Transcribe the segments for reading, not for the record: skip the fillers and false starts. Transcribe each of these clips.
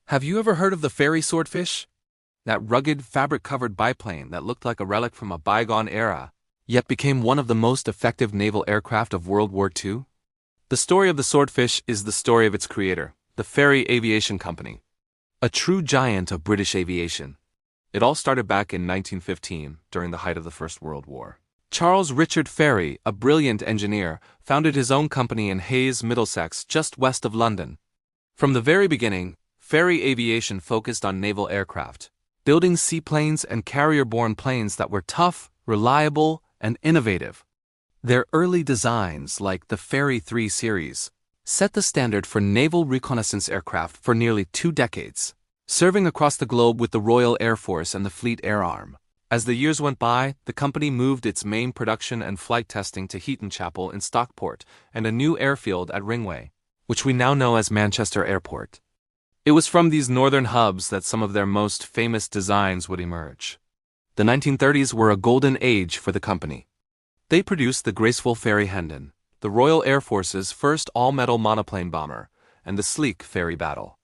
Have you ever heard of the Fairey swordfish? That rugged, fabric-covered biplane that looked like a relic from a bygone era, yet became one of the most effective naval aircraft of World War II? The story of the swordfish is the story of its creator, the Fairey Aviation Company, a true giant of British aviation. It all started back in 1915, during the height of the First World War. Charles Richard Fairey, a brilliant engineer, founded his own company in Hayes, Middlesex, just west of London. From the very beginning, Fairey Aviation focused on naval aircraft, building seaplanes and carrier-borne planes that were tough, reliable, and innovative. Their early designs, like the Fairey 3 series, set the standard for naval reconnaissance aircraft for nearly 2 decades, serving across the globe with the Royal Air Force and the Fleet Air Arm. As the years went by, the company moved its main production and flight testing to Heaton Chapel in Stockport and a new airfield at Ringway, which we now know as Manchester Airport. It was from these northern hubs that some of their most famous designs would emerge. The 1930s were a golden age for the company. They produced the graceful Fairey Hendon, the Royal Air Force's first all-metal monoplane bomber, and the sleek Fairey Battle.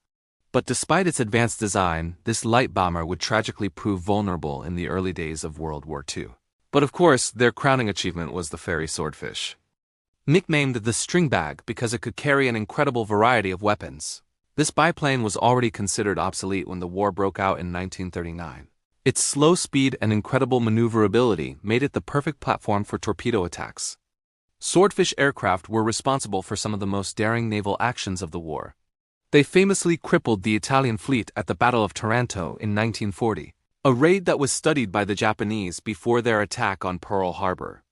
But despite its advanced design, this light bomber would tragically prove vulnerable in the early days of World War II. But of course, their crowning achievement was the Fairey swordfish. Nicknamed the string bag because it could carry an incredible variety of weapons, this biplane was already considered obsolete when the war broke out in 1939. Its slow speed and incredible maneuverability made it the perfect platform for torpedo attacks. Swordfish aircraft were responsible for some of the most daring naval actions of the war. They famously crippled the Italian fleet at the Battle of Taranto in 1940, a raid that was studied by the Japanese before their attack on Pearl Harbor.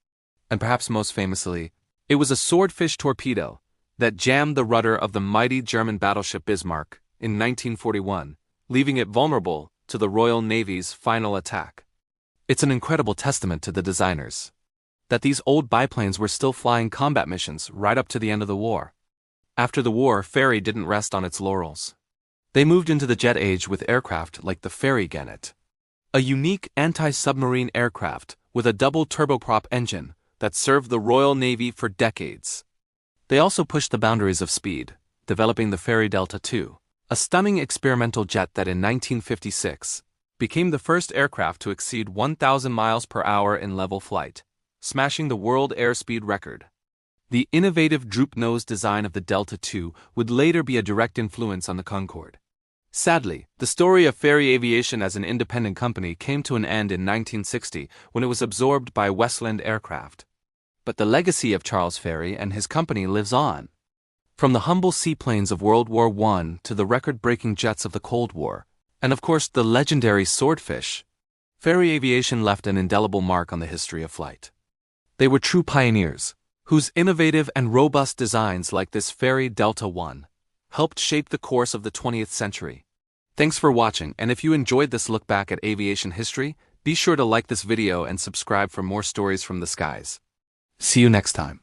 And perhaps most famously, it was a swordfish torpedo that jammed the rudder of the mighty German battleship Bismarck in 1941, leaving it vulnerable to the Royal Navy's final attack. It's an incredible testament to the designers that these old biplanes were still flying combat missions right up to the end of the war. After the war, Fairey didn't rest on its laurels. They moved into the jet age with aircraft like the Fairey Gannet, a unique anti-submarine aircraft with a double turboprop engine that served the Royal Navy for decades. They also pushed the boundaries of speed, developing the Fairey Delta II, a stunning experimental jet that in 1956 became the first aircraft to exceed 1,000 miles per hour in level flight, smashing the world airspeed record. The innovative droop-nose design of the Delta II would later be a direct influence on the Concorde. Sadly, the story of Fairey Aviation as an independent company came to an end in 1960 when it was absorbed by Westland Aircraft. But the legacy of Charles Fairey and his company lives on. From the humble seaplanes of World War I to the record-breaking jets of the Cold War, and of course the legendary swordfish, Fairey Aviation left an indelible mark on the history of flight. They were true pioneers, whose innovative and robust designs like this Fairey Delta I helped shape the course of the 20th century. Thanks for watching, and if you enjoyed this look back at aviation history, be sure to like this video and subscribe for more stories from the skies. See you next time.